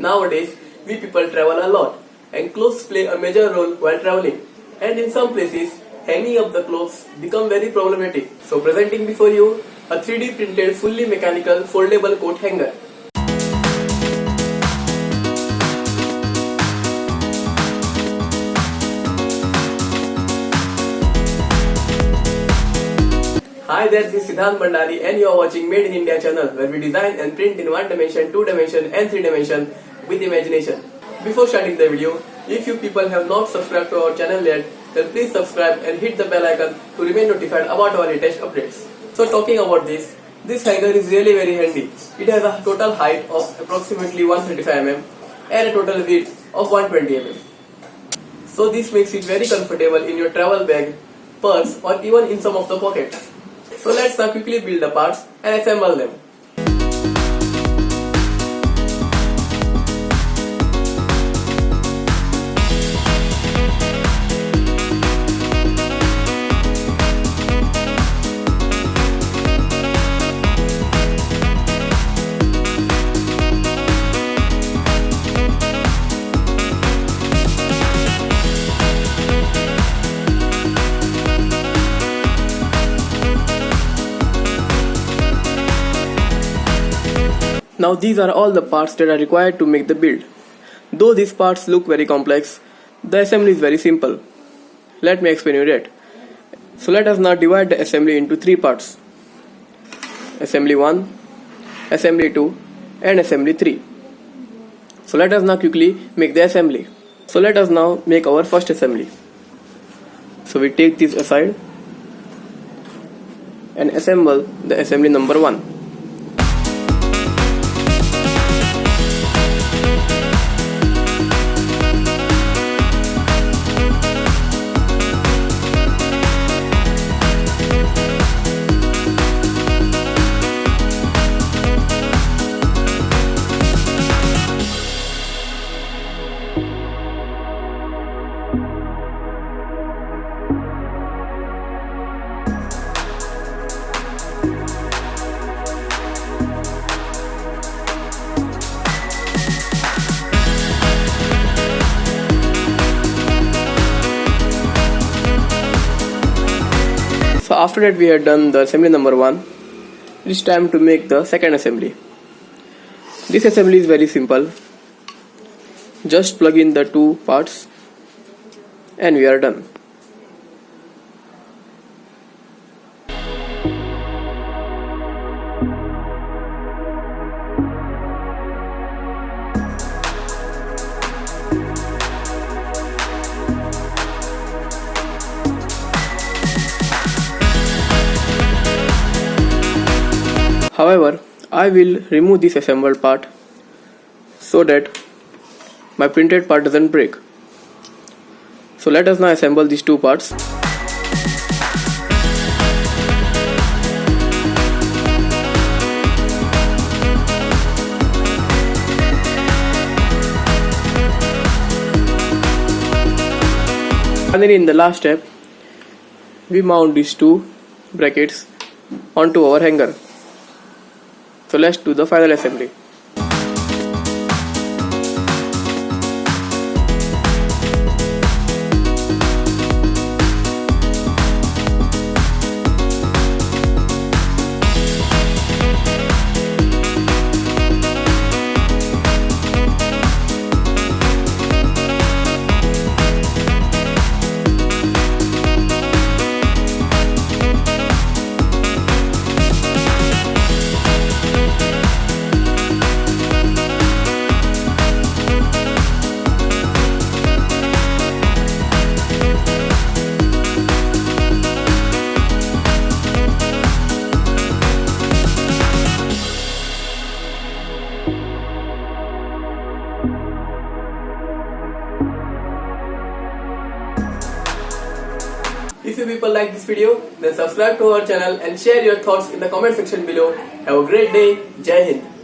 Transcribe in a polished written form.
Nowadays, we people travel a lot, and clothes play a major role while traveling. And in some places, hanging up the clothes become very problematic. So presenting before you a 3D printed fully mechanical foldable coat hanger. Hi there, this is Siddhant Bandari and you are watching Made in India channel where we design and print in 1 dimension, 2 dimension and 3 dimension with imagination. Before starting the video, if you people have not subscribed to our channel yet, then please subscribe and hit the bell icon to remain notified about our latest updates. So talking about this hanger is really very handy. It has a total height of approximately 135 mm and a total width of 120 mm. So this makes it very comfortable in your travel bag, purse or even in some of the pockets. So let's now quickly build the parts and assemble them. Now these are all the parts that are required to make the build. Though these parts look very complex, the assembly is very simple. Let me explain you that. So let us now divide the assembly into 3 parts. Assembly 1, Assembly 2 and Assembly 3. So let us now quickly make the assembly. So let us now make our first assembly. So we take this aside and assemble the assembly number 1. So after that we had done the assembly number 1, it is time to make the second assembly. This assembly is very simple. Just plug in the 2 parts and we are done. However, I will remove this assembled part so that my printed part doesn't break. So let us now assemble these 2 parts. Finally, in the last step, we mount these 2 brackets onto our hanger. So let's do the final assembly. If you people like this video, then subscribe to our channel and share your thoughts in the comment section below. Have a great day. Jai Hind.